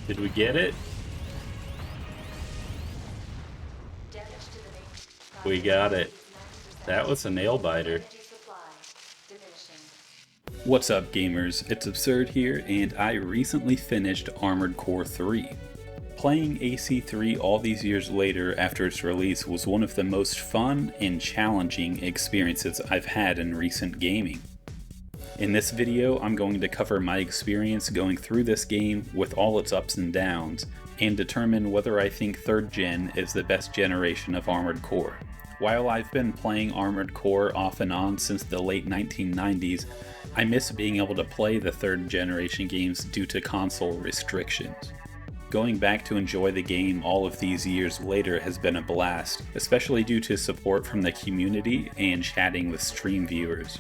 Did we get it? We got it. That was a nail biter. What's up, gamers? It's Absurd here, and I recently finished Armored Core 3. Playing AC3 all these years later after its release was one of the most fun and challenging experiences I've had in recent gaming. In this video, I'm going to cover my experience going through this game with all its ups and downs, and determine whether I think 3rd Gen is the best generation of Armored Core. While I've been playing Armored Core off and on since the late 1990s, I miss being able to play the 3rd generation games due to console restrictions. Going back to enjoy the game all of these years later has been a blast, especially due to support from the community and chatting with stream viewers.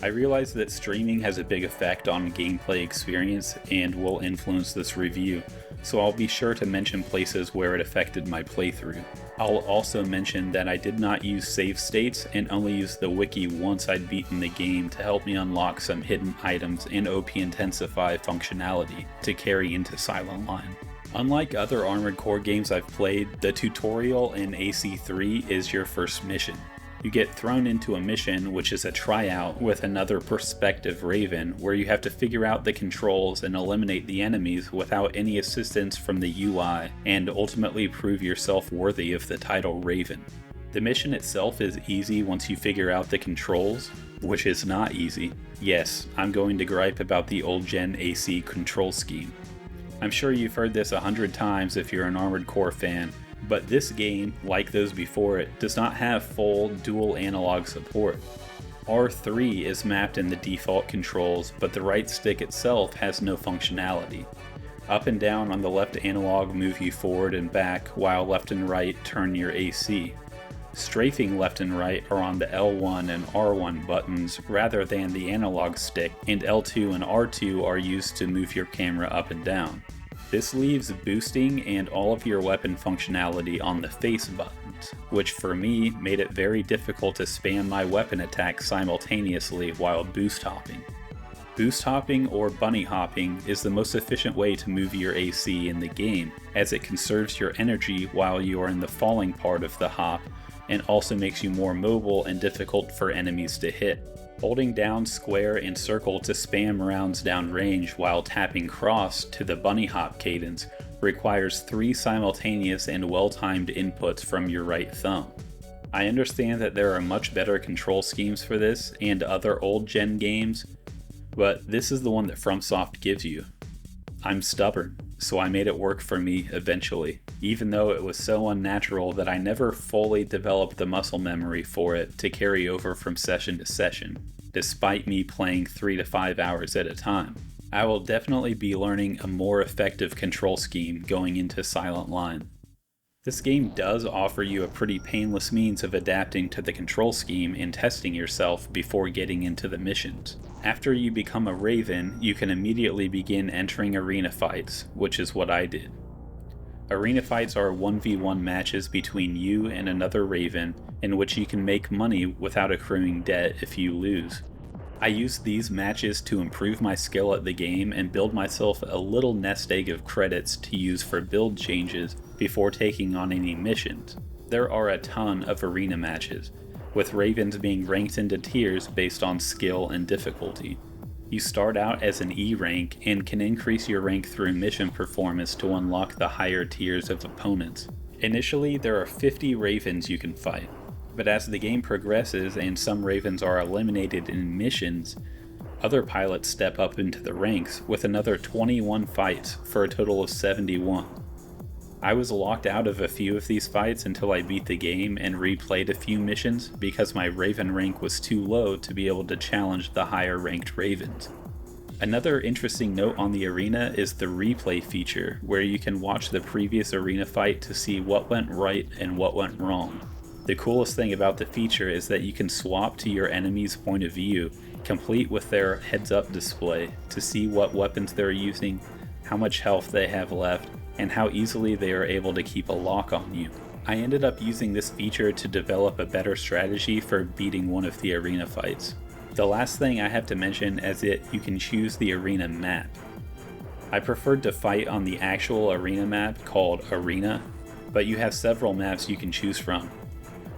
I realize that streaming has a big effect on gameplay experience and will influence this review, so I'll be sure to mention places where it affected my playthrough. I'll also mention that I did not use save states and only used the wiki once I'd beaten the game to help me unlock some hidden items and OP Intensify functionality to carry into Silent Line. Unlike other Armored Core games I've played, the tutorial in AC3 is your first mission. You get thrown into a mission, which is a tryout with another prospective Raven, where you have to figure out the controls and eliminate the enemies without any assistance from the UI, and ultimately prove yourself worthy of the title Raven. The mission itself is easy once you figure out the controls, which is not easy. Yes, I'm going to gripe about the old gen AC control scheme. I'm sure you've heard this 100 times if you're an Armored Core fan, but this game, like those before it, does not have full dual analog support. R3 is mapped in the default controls, but the right stick itself has no functionality. Up and down on the left analog move you forward and back, while left and right turn your AC. Strafing left and right are on the L1 and R1 buttons rather than the analog stick, and L2 and R2 are used to move your camera up and down. This leaves boosting and all of your weapon functionality on the face buttons, which for me made it very difficult to spam my weapon attack simultaneously while boost hopping. Boost hopping or bunny hopping is the most efficient way to move your AC in the game, as it conserves your energy while you are in the falling part of the hop, and also makes you more mobile and difficult for enemies to hit. Holding down square and circle to spam rounds down range while tapping cross to the bunny hop cadence requires 3 simultaneous and well-timed inputs from your right thumb. I understand that there are much better control schemes for this and other old gen games, but this is the one that FromSoft gives you. I'm stubborn, so I made it work for me eventually, even though it was so unnatural that I never fully developed the muscle memory for it to carry over from session to session, despite me playing 3 to 5 hours at a time. I will definitely be learning a more effective control scheme going into Silent Line. This game does offer you a pretty painless means of adapting to the control scheme and testing yourself before getting into the missions. After you become a Raven, you can immediately begin entering arena fights, which is what I did. Arena fights are 1v1 matches between you and another Raven, in which you can make money without accruing debt if you lose. I used these matches to improve my skill at the game and build myself a little nest egg of credits to use for build changes before taking on any missions. There are a ton of arena matches, with Ravens being ranked into tiers based on skill and difficulty. You start out as an E rank and can increase your rank through mission performance to unlock the higher tiers of opponents. Initially, there are 50 Ravens you can fight, but as the game progresses and some Ravens are eliminated in missions, other pilots step up into the ranks with another 21 fights for a total of 71. I was locked out of a few of these fights until I beat the game and replayed a few missions because my Raven rank was too low to be able to challenge the higher ranked Ravens. Another interesting note on the arena is the replay feature, where you can watch the previous arena fight to see what went right and what went wrong. The coolest thing about the feature is that you can swap to your enemy's point of view, complete with their heads-up display, to see what weapons they're using, how much health they have left, and how easily they are able to keep a lock on you. I ended up using this feature to develop a better strategy for beating one of the arena fights. The last thing I have to mention is that you can choose the arena map. I preferred to fight on the actual arena map called Arena, but you have several maps you can choose from.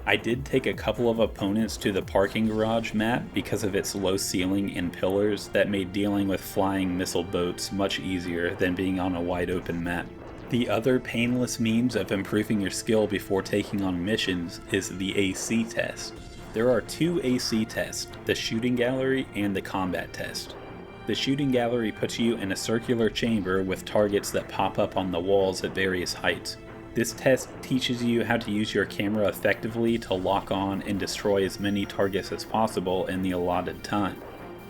I did take a couple of opponents to the parking garage map because of its low ceiling and pillars that made dealing with flying missile boats much easier than being on a wide open map. The other painless means of improving your skill before taking on missions is the AC test. There are two AC tests, the shooting gallery and the combat test. The shooting gallery puts you in a circular chamber with targets that pop up on the walls at various heights. This test teaches you how to use your camera effectively to lock on and destroy as many targets as possible in the allotted time.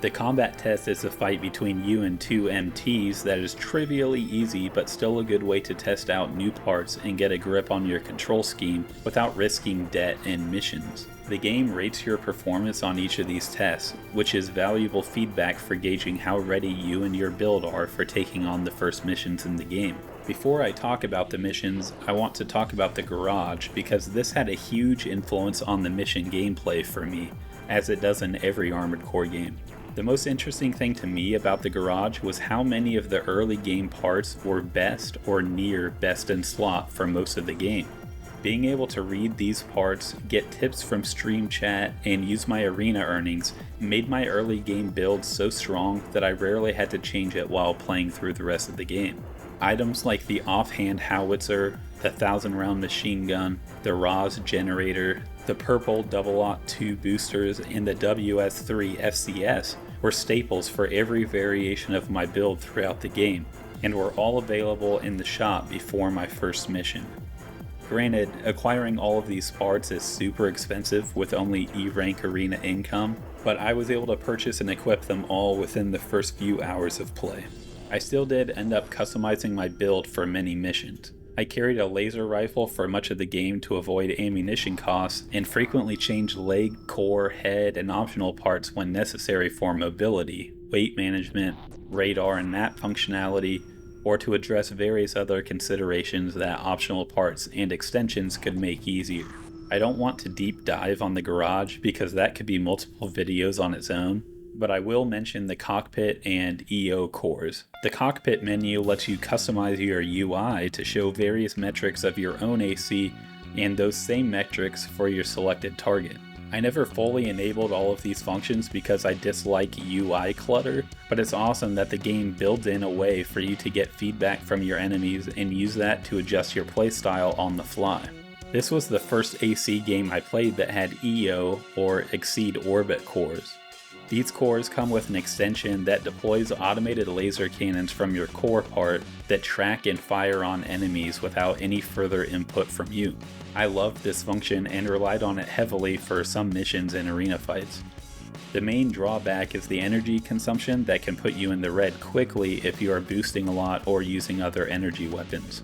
The combat test is a fight between you and two MTs that is trivially easy but still a good way to test out new parts and get a grip on your control scheme without risking debt and missions. The game rates your performance on each of these tests, which is valuable feedback for gauging how ready you and your build are for taking on the first missions in the game. Before I talk about the missions, I want to talk about the garage because this had a huge influence on the mission gameplay for me, as it does in every Armored Core game. The most interesting thing to me about the garage was how many of the early game parts were best or near best in slot for most of the game. Being able to read these parts, get tips from stream chat, and use my arena earnings made my early game build so strong that I rarely had to change it while playing through the rest of the game. Items like the offhand howitzer, the 1000-round machine gun, the RAS generator, the purple double-aught 2 boosters, and the WS3 FCS were staples for every variation of my build throughout the game, and were all available in the shop before my first mission. Granted, acquiring all of these parts is super expensive with only E-rank arena income, but I was able to purchase and equip them all within the first few hours of play. I still did end up customizing my build for many missions. I carried a laser rifle for much of the game to avoid ammunition costs, and frequently changed leg, core, head, and optional parts when necessary for mobility, weight management, radar and map functionality, or to address various other considerations that optional parts and extensions could make easier. I don't want to deep dive on the garage because that could be multiple videos on its own, but I will mention the cockpit and EO cores. The cockpit menu lets you customize your UI to show various metrics of your own AC and those same metrics for your selected target. I never fully enabled all of these functions because I dislike UI clutter, but it's awesome that the game builds in a way for you to get feedback from your enemies and use that to adjust your playstyle on the fly. This was the first AC game I played that had EO or Exceed Orbit cores. These cores come with an extension that deploys automated laser cannons from your core part that track and fire on enemies without any further input from you. I loved this function and relied on it heavily for some missions and arena fights. The main drawback is the energy consumption that can put you in the red quickly if you are boosting a lot or using other energy weapons.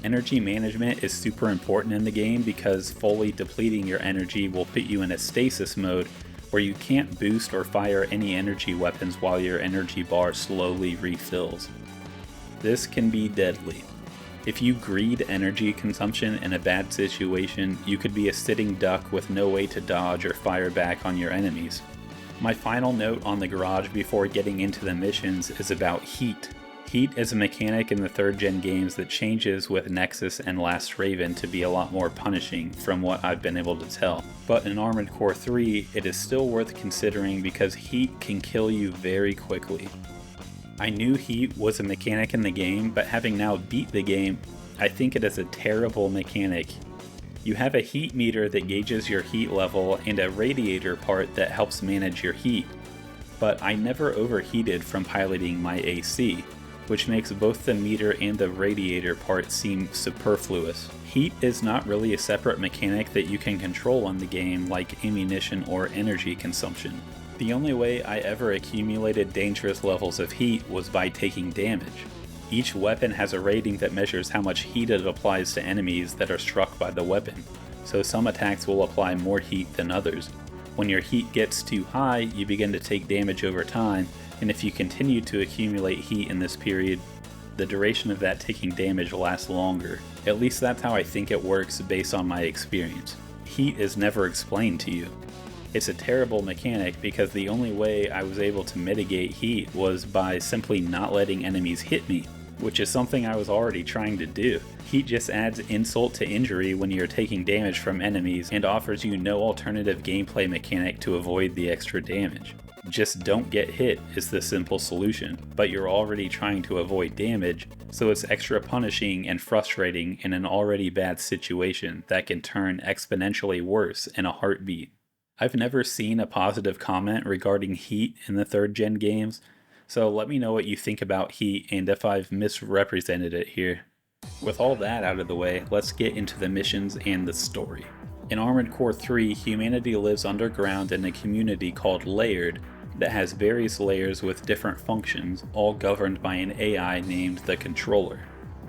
Energy management is super important in the game because fully depleting your energy will put you in a stasis mode where you can't boost or fire any energy weapons while your energy bar slowly refills. This can be deadly. If you greed energy consumption in a bad situation, you could be a sitting duck with no way to dodge or fire back on your enemies. My final note on the garage before getting into the missions is about heat. Heat is a mechanic in the 3rd gen games that changes with Nexus and Last Raven to be a lot more punishing from what I've been able to tell. But in Armored Core 3, it is still worth considering because heat can kill you very quickly. I knew heat was a mechanic in the game, but having now beat the game, I think it is a terrible mechanic. You have a heat meter that gauges your heat level and a radiator part that helps manage your heat, but I never overheated from piloting my AC, which makes both the meter and the radiator part seem superfluous. Heat is not really a separate mechanic that you can control in the game like ammunition or energy consumption. The only way I ever accumulated dangerous levels of heat was by taking damage. Each weapon has a rating that measures how much heat it applies to enemies that are struck by the weapon, so some attacks will apply more heat than others. When your heat gets too high, you begin to take damage over time, and if you continue to accumulate heat in this period, the duration of that taking damage lasts longer. At least that's how I think it works based on my experience. Heat is never explained to you. It's a terrible mechanic because the only way I was able to mitigate heat was by simply not letting enemies hit me, which is something I was already trying to do. Heat just adds insult to injury when you're taking damage from enemies and offers you no alternative gameplay mechanic to avoid the extra damage. Just don't get hit is the simple solution, but you're already trying to avoid damage, so it's extra punishing and frustrating in an already bad situation that can turn exponentially worse in a heartbeat. I've never seen a positive comment regarding heat in the 3rd gen games, so let me know what you think about heat and if I've misrepresented it here. With all that out of the way, let's get into the missions and the story. In Armored Core 3, humanity lives underground in a community called Layered that has various layers with different functions, all governed by an AI named the Controller.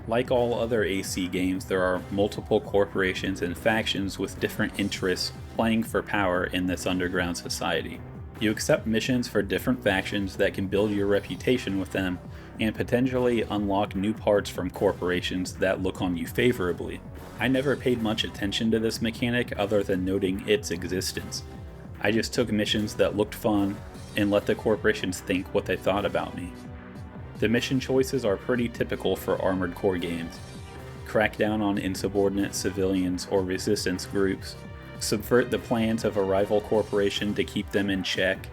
Like all other AC games, there are multiple corporations and factions with different interests playing for power in this underground society. You accept missions for different factions that can build your reputation with them and potentially unlock new parts from corporations that look on you favorably. I never paid much attention to this mechanic other than noting its existence. I just took missions that looked fun and let the corporations think what they thought about me. The mission choices are pretty typical for Armored Core games. Crack down on insubordinate civilians or resistance groups, subvert the plans of a rival corporation to keep them in check,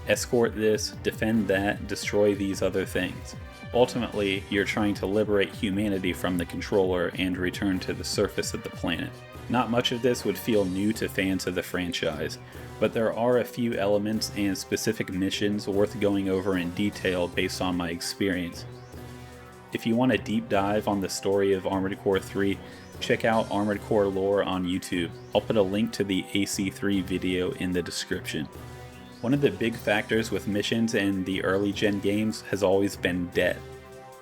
escort this, defend that, destroy these other things. Ultimately, you're trying to liberate humanity from the Controller and return to the surface of the planet. Not much of this would feel new to fans of the franchise, but there are a few elements and specific missions worth going over in detail based on my experience. If you want a deep dive on the story of Armored Core 3, check out Armored Core Lore on YouTube. I'll put a link to the AC3 video in the description. One of the big factors with missions in the early gen games has always been debt.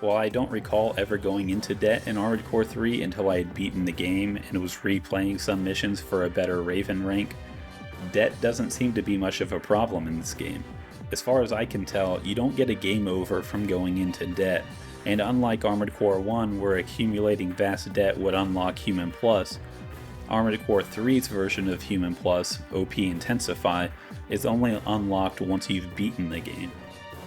While I don't recall ever going into debt in Armored Core 3 until I had beaten the game and was replaying some missions for a better Raven rank, debt doesn't seem to be much of a problem in this game. As far as I can tell, you don't get a game over from going into debt, and unlike Armored Core 1 where accumulating vast debt would unlock Human Plus, Armored Core 3's version of Human Plus, OP Intensify, is only unlocked once you've beaten the game.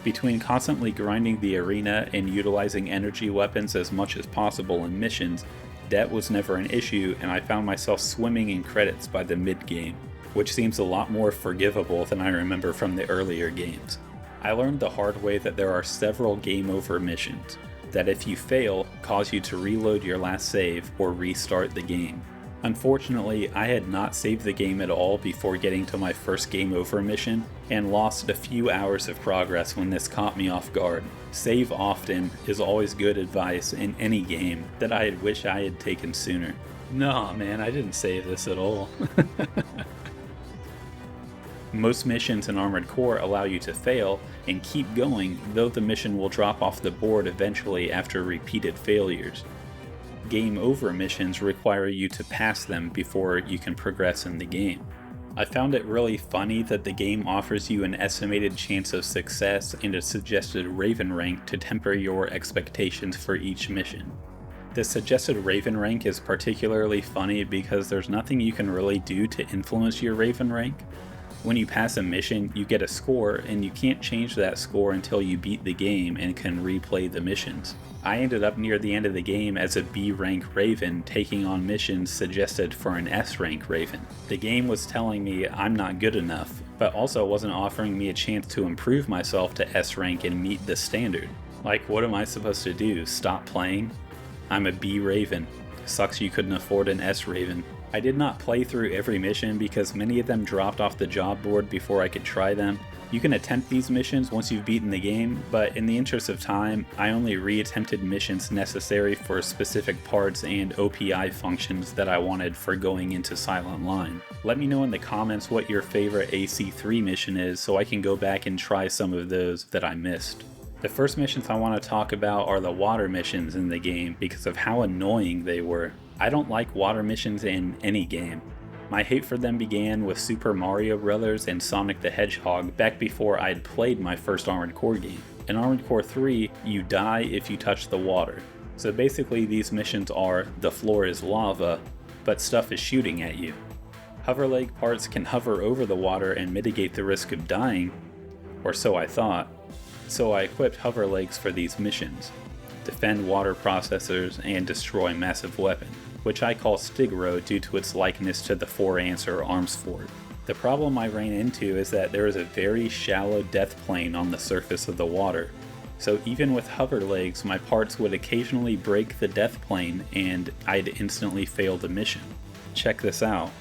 Between constantly grinding the arena and utilizing energy weapons as much as possible in missions, debt was never an issue and I found myself swimming in credits by the mid-game, which seems a lot more forgivable than I remember from the earlier games. I learned the hard way that there are several game over missions, that if you fail, cause you to reload your last save or restart the game. Unfortunately, I had not saved the game at all before getting to my first game over mission, and lost a few hours of progress when this caught me off guard. Save often is always good advice in any game that I wish I had taken sooner. Nah man, I didn't save this at all. Most missions in Armored Core allow you to fail and keep going, though the mission will drop off the board eventually after repeated failures. Game over missions require you to pass them before you can progress in the game. I found it really funny that the game offers you an estimated chance of success and a suggested Raven rank to temper your expectations for each mission. The suggested Raven rank is particularly funny because there's nothing you can really do to influence your Raven rank. When you pass a mission, you get a score, and you can't change that score until you beat the game and can replay the missions. I ended up near the end of the game as a B rank Raven, taking on missions suggested for an S rank Raven. The game was telling me I'm not good enough, but also wasn't offering me a chance to improve myself to S rank and meet the standard. Like, what am I supposed to do, stop playing? I'm a B Raven. Sucks you couldn't afford an S Raven. I did not play through every mission because many of them dropped off the job board before I could try them. You can attempt these missions once you've beaten the game, but in the interest of time, I only re-attempted missions necessary for specific parts and OPI functions that I wanted for going into Silent Line. Let me know in the comments what your favorite AC3 mission is so I can go back and try some of those that I missed. The first missions I want to talk about are the water missions in the game because of how annoying they were. I don't like water missions in any game. My hate for them began with Super Mario Bros. And Sonic the Hedgehog back before I'd played my first Armored Core game. In Armored Core 3, you die if you touch the water. So basically these missions are, the floor is lava, but stuff is shooting at you. Hover leg parts can hover over the water and mitigate the risk of dying, or so I thought, so I equipped hover legs for these missions. Defend water processors and destroy massive weapon, which I call Stigro due to its likeness to the 4-answer arms fort. The problem I ran into is that there is a very shallow death plane on the surface of the water, so even with hover legs my parts would occasionally break the death plane and I'd instantly fail the mission. Check this out.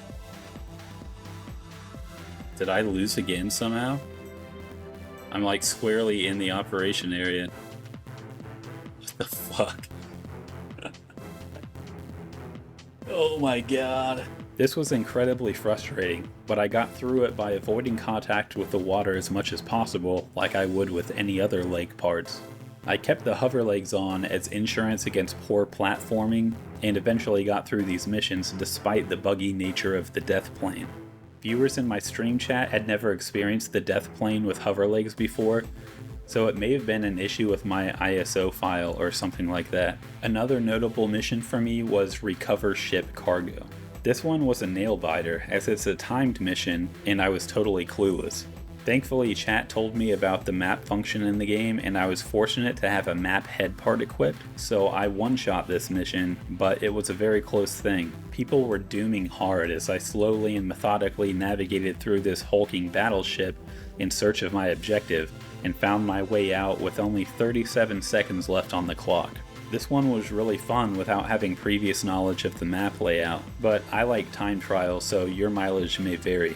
Did I lose again somehow? I'm like squarely in the operation area. What the fuck? Oh my god. This was incredibly frustrating, but I got through it by avoiding contact with the water as much as possible, like I would with any other leg parts. I kept the hover legs on as insurance against poor platforming, and eventually got through these missions despite the buggy nature of the death plane. Viewers in my stream chat had never experienced the death plane with hover legs before, so it may have been an issue with my ISO file or something like that. Another notable mission for me was recover ship cargo. This one was a nail biter, as it's a timed mission and I was totally clueless. Thankfully, chat told me about the map function in the game and I was fortunate to have a map head part equipped, so I one-shot this mission, but it was a very close thing. People were dooming hard as I slowly and methodically navigated through this hulking battleship in search of my objective, and found my way out with only 37 seconds left on the clock. This one was really fun without having previous knowledge of the map layout, but I like time trials, so your mileage may vary.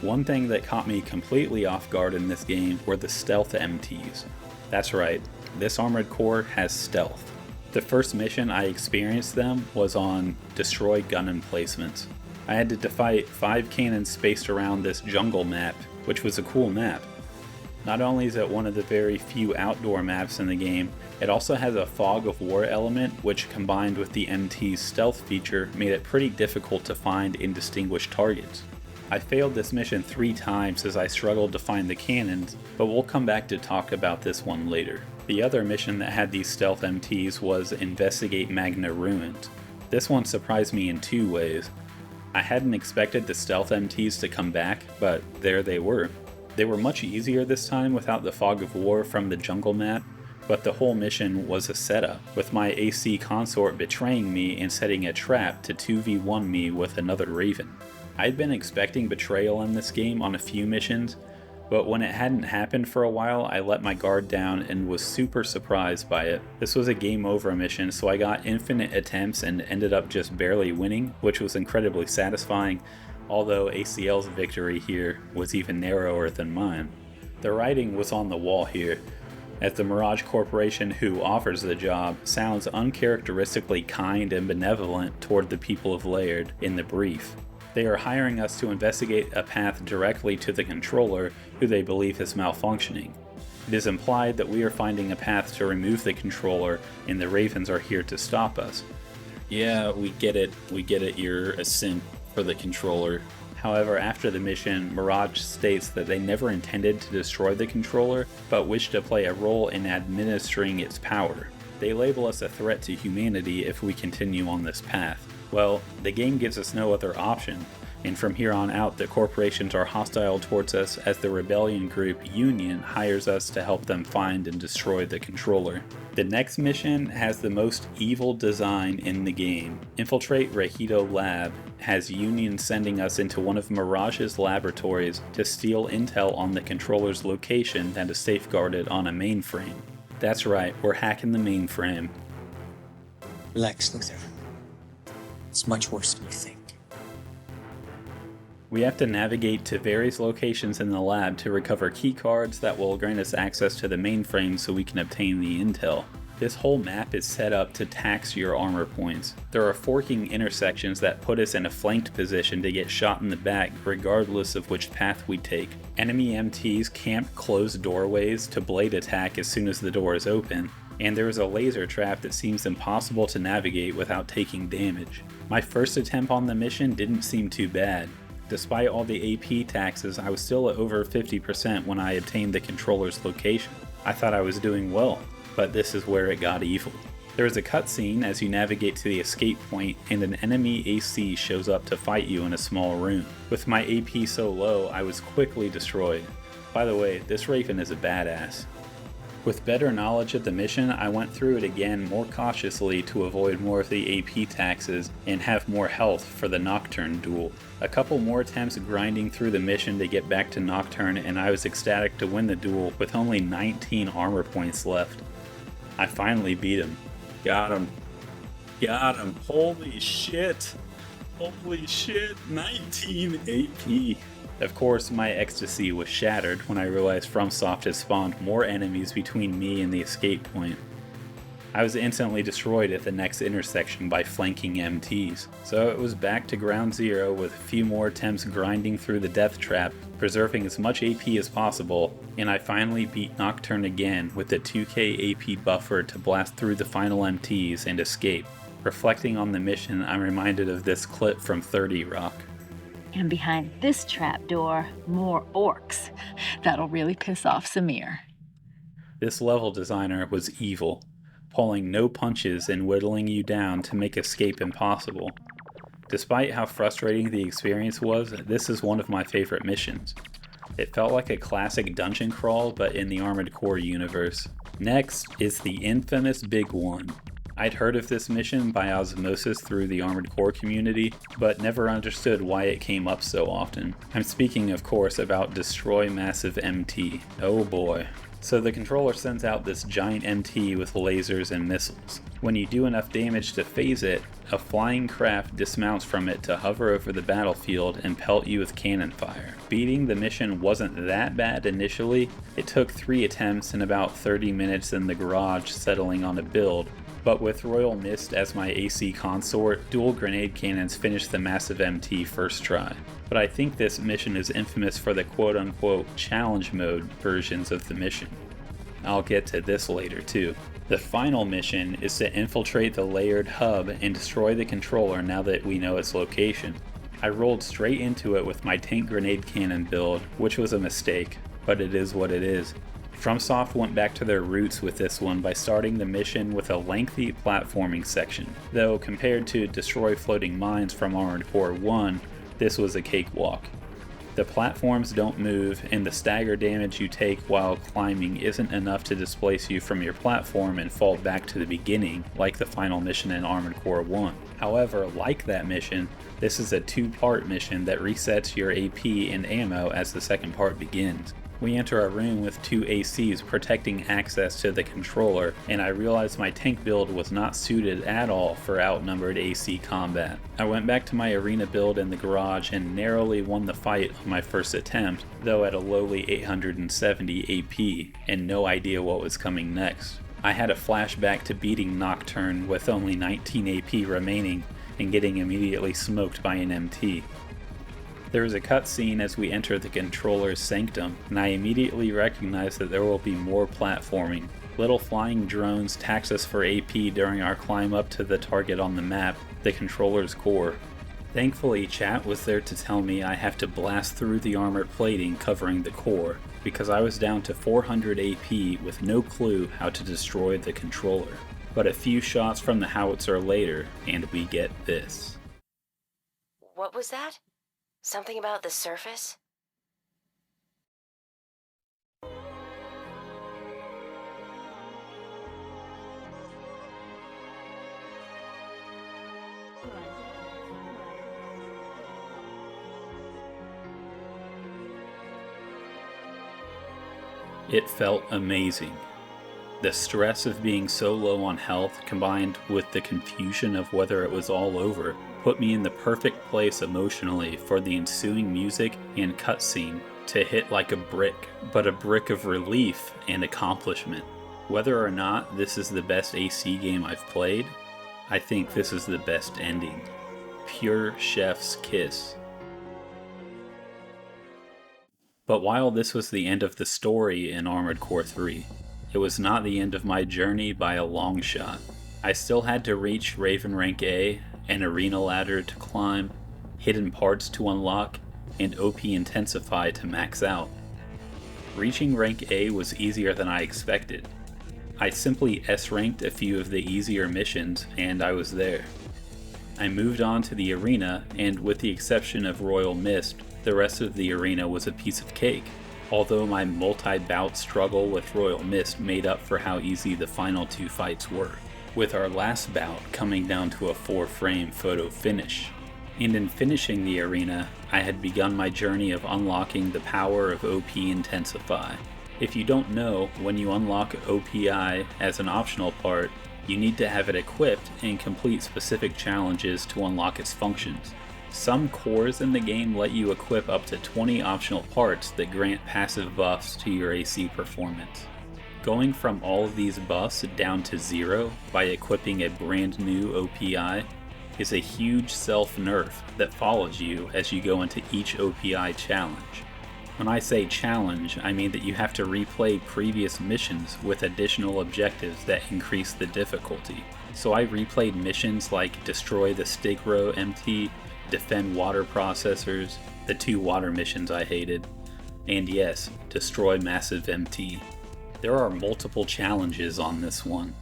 One thing that caught me completely off guard in this game were the stealth MTs. That's right, this Armored Core has stealth. The first mission I experienced them was on Destroy Gun Emplacements. I had to fight 5 cannons spaced around this jungle map, which was a cool map. Not only is it one of the very few outdoor maps in the game, it also has a fog of war element which combined with the MT's stealth feature made it pretty difficult to find and distinguish targets. I failed this mission 3 times as I struggled to find the cannons, but we'll come back to talk about this one later. The other mission that had these stealth MTs was Investigate Magna Ruins. This one surprised me in 2 ways. I hadn't expected the stealth MTs to come back, but there they were. They were much easier this time without the fog of war from the jungle map, but the whole mission was a setup, with my AC consort betraying me and setting a trap to 2v1 me with another Raven. I'd been expecting betrayal in this game on a few missions, but when it hadn't happened for a while I let my guard down and was super surprised by it. This was a game over mission, so I got infinite attempts and ended up just barely winning, which was incredibly satisfying, although ACL's victory here was even narrower than mine. The writing was on the wall here, as the Mirage Corporation who offers the job sounds uncharacteristically kind and benevolent toward the people of Laird in the brief. They are hiring us to investigate a path directly to the controller who they believe is malfunctioning. It is implied that we are finding a path to remove the controller and the Ravens are here to stop us. Yeah, we get it, you're a simp for the controller. However, after the mission, Mirage states that they never intended to destroy the controller, but wish to play a role in administering its power. They label us a threat to humanity if we continue on this path. Well, the game gives us no other option, and from here on out the corporations are hostile towards us as the rebellion group Union hires us to help them find and destroy the controller. The next mission has the most evil design in the game. Infiltrate Regito Lab has Union sending us into one of Mirage's laboratories to steal intel on the controller's location that is safeguarded on a mainframe. That's right, we're hacking the mainframe. Relax, Luther. It's much worse than you think. We have to navigate to various locations in the lab to recover keycards that will grant us access to the mainframe so we can obtain the intel. This whole map is set up to tax your armor points. There are forking intersections that put us in a flanked position to get shot in the back regardless of which path we take. Enemy MTs camp closed doorways to blade attack as soon as the door is open, and there is a laser trap that seems impossible to navigate without taking damage. My first attempt on the mission didn't seem too bad. Despite all the AP taxes, I was still at over 50% when I obtained the controller's location. I thought I was doing well, but this is where it got evil. There is a cutscene as you navigate to the escape point and an enemy AC shows up to fight you in a small room. With my AP so low, I was quickly destroyed. By the way, this Raven is a badass. With better knowledge of the mission, I went through it again more cautiously to avoid more of the AP taxes and have more health for the Nocturne duel. A couple more attempts grinding through the mission to get back to Nocturne and I was ecstatic to win the duel with only 19 armor points left. I finally beat him. Got him. Got him. Holy shit. Holy shit. 19 AP. Of course, my ecstasy was shattered when I realized FromSoft had spawned more enemies between me and the escape point. I was instantly destroyed at the next intersection by flanking MTs, so it was back to ground zero with a few more attempts grinding through the death trap, preserving as much AP as possible, and I finally beat Nocturne again with the 2k AP buffer to blast through the final MTs and escape. Reflecting on the mission, I'm reminded of this clip from 30 Rock. And behind this trapdoor, more orcs. That'll really piss off Samir. This level designer was evil, pulling no punches and whittling you down to make escape impossible. Despite how frustrating the experience was, this is one of my favorite missions. It felt like a classic dungeon crawl, but in the Armored Core universe. Next is the infamous Big One. I'd heard of this mission by osmosis through the Armored Core community, but never understood why it came up so often. I'm speaking, of course, about Destroy Massive MT. Oh boy. So the controller sends out this giant MT with lasers and missiles. When you do enough damage to phase it, a flying craft dismounts from it to hover over the battlefield and pelt you with cannon fire. Beating the mission wasn't that bad initially. It took 3 attempts and about 30 minutes in the garage settling on a build, but with Royal Mist as my AC consort, dual grenade cannons finished the massive MT first try. But I think this mission is infamous for the quote-unquote challenge mode versions of the mission. I'll get to this later too. The final mission is to infiltrate the layered hub and destroy the controller now that we know its location. I rolled straight into it with my tank grenade cannon build, which was a mistake, but it is what it is. FromSoft went back to their roots with this one by starting the mission with a lengthy platforming section, though compared to Destroy Floating Mines from Armored Core 1, this was a cakewalk. The platforms don't move, and the stagger damage you take while climbing isn't enough to displace you from your platform and fall back to the beginning, like the final mission in Armored Core 1. However, like that mission, this is a 2-part mission that resets your AP and ammo as the second part begins. We enter a room with 2 ACs protecting access to the controller, and I realized my tank build was not suited at all for outnumbered AC combat. I went back to my arena build in the garage and narrowly won the fight on my first attempt, though at a lowly 870 AP, and no idea what was coming next. I had a flashback to beating Nocturne with only 19 AP remaining and getting immediately smoked by an MT. There is a cutscene as we enter the controller's sanctum, and I immediately recognize that there will be more platforming. Little flying drones tax us for AP during our climb up to the target on the map, the controller's core. Thankfully, chat was there to tell me I have to blast through the armored plating covering the core, because I was down to 400 AP with no clue how to destroy the controller. But a few shots from the howitzer later, and we get this. What was that? Something about the surface? It felt amazing. The stress of being so low on health combined with the confusion of whether it was all over put me in the perfect place emotionally for the ensuing music and cutscene to hit like a brick, but a brick of relief and accomplishment. Whether or not this is the best AC game I've played, I think this is the best ending. Pure chef's kiss. But while this was the end of the story in Armored Core 3, it was not the end of my journey by a long shot. I still had to reach Raven Rank A, an arena ladder to climb, hidden parts to unlock, and OP Intensify to max out. Reaching rank A was easier than I expected. I simply S-ranked a few of the easier missions, and I was there. I moved on to the arena, and with the exception of Royal Mist, the rest of the arena was a piece of cake, although my multi-bout struggle with Royal Mist made up for how easy the final 2 fights were, with our last bout coming down to a 4-frame photo finish. And in finishing the arena, I had begun my journey of unlocking the power of OP Intensify. If you don't know, when you unlock OPI as an optional part, you need to have it equipped and complete specific challenges to unlock its functions. Some cores in the game let you equip up to 20 optional parts that grant passive buffs to your AC performance. Going from all of these buffs down to 0 by equipping a brand new OPI is a huge self-nerf that follows you as you go into each OPI challenge. When I say challenge, I mean that you have to replay previous missions with additional objectives that increase the difficulty. So I replayed missions like Destroy the Stigro MT, Defend Water Processors, the 2 water missions I hated, and yes, Destroy Massive MT. There are multiple challenges on this one.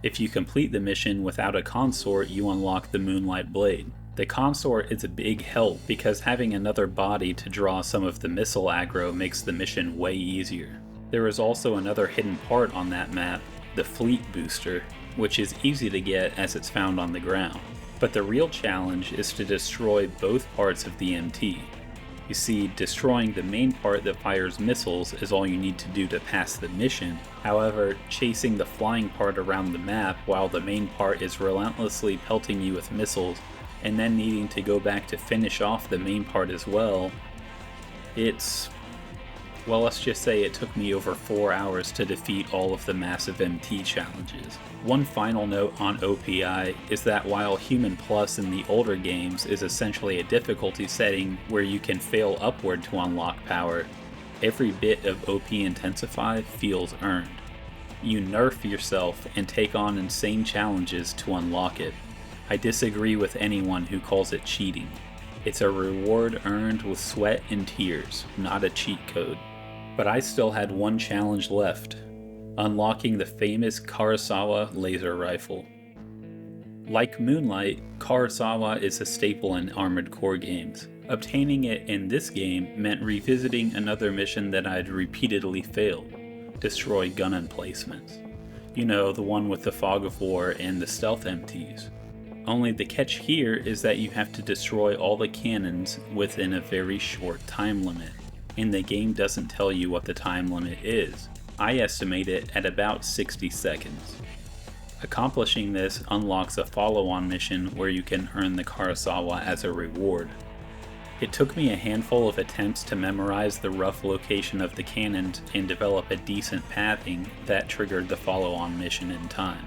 If you complete the mission without a consort, you unlock the Moonlight Blade. The consort is a big help because having another body to draw some of the missile aggro makes the mission way easier. There is also another hidden part on that map, the Fleet Booster, which is easy to get as it's found on the ground. But the real challenge is to destroy both parts of the MT. You see, destroying the main part that fires missiles is all you need to do to pass the mission. However, chasing the flying part around the map while the main part is relentlessly pelting you with missiles, and then needing to go back to finish off the main part as well, well, let's just say it took me over 4 hours to defeat all of the massive MT challenges. One final note on OPI is that while Human Plus in the older games is essentially a difficulty setting where you can fail upward to unlock power, every bit of OP Intensify feels earned. You nerf yourself and take on insane challenges to unlock it. I disagree with anyone who calls it cheating. It's a reward earned with sweat and tears, not a cheat code. But I still had one challenge left, unlocking the famous Kurosawa laser rifle. Like Moonlight, Kurosawa is a staple in Armored Core games. Obtaining it in this game meant revisiting another mission that I'd repeatedly failed, destroy gun emplacements. You know, the one with the Fog of War and the stealth MTs. Only the catch here is that you have to destroy all the cannons within a very short time limit, and the game doesn't tell you what the time limit is. I estimate it at about 60 seconds. Accomplishing this unlocks a follow-on mission where you can earn the Kurosawa as a reward. It took me a handful of attempts to memorize the rough location of the cannons and develop a decent pathing that triggered the follow-on mission in time.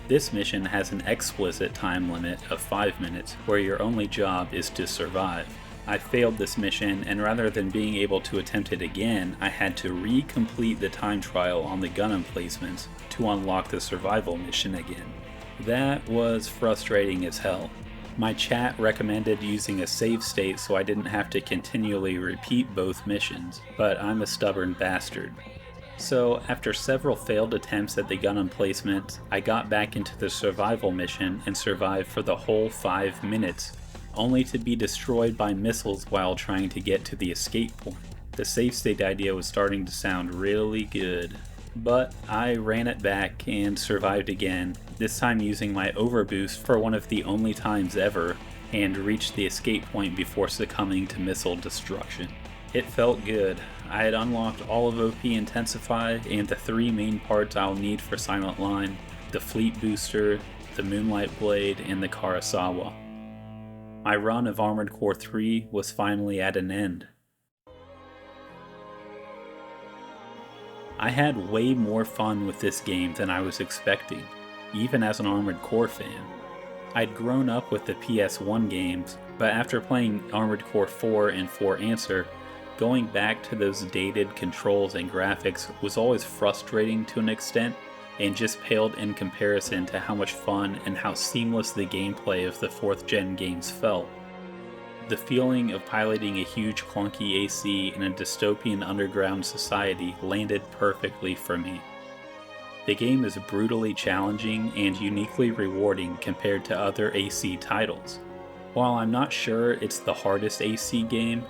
This mission has an explicit time limit of 5 minutes where your only job is to survive. I failed this mission, and rather than being able to attempt it again, I had to re-complete the time trial on the gun emplacements to unlock the survival mission again. That was frustrating as hell. My chat recommended using a save state so I didn't have to continually repeat both missions, but I'm a stubborn bastard. So, after several failed attempts at the gun emplacement, I got back into the survival mission and survived for the whole 5 minutes, only to be destroyed by missiles while trying to get to the escape point. The save state idea was starting to sound really good. But I ran it back and survived again, this time using my overboost for one of the only times ever, and reached the escape point before succumbing to missile destruction. It felt good. I had unlocked all of OP Intensify and the 3 main parts I'll need for Silent Line, the Fleet Booster, the Moonlight Blade, and the Kurosawa. My run of Armored Core 3 was finally at an end. I had way more fun with this game than I was expecting, even as an Armored Core fan. I'd grown up with the PS1 games, but after playing Armored Core 4 and 4 Answer, going back to those dated controls and graphics was always frustrating to an extent, and just paled in comparison to how much fun and how seamless the gameplay of the 4th gen games felt. The feeling of piloting a huge clunky AC in a dystopian underground society landed perfectly for me. The game is brutally challenging and uniquely rewarding compared to other AC titles. While I'm not sure it's the hardest AC game,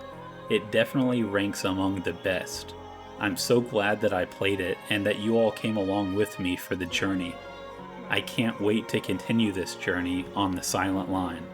it definitely ranks among the best. I'm so glad that I played it and that you all came along with me for the journey. I can't wait to continue this journey on the Silent Line.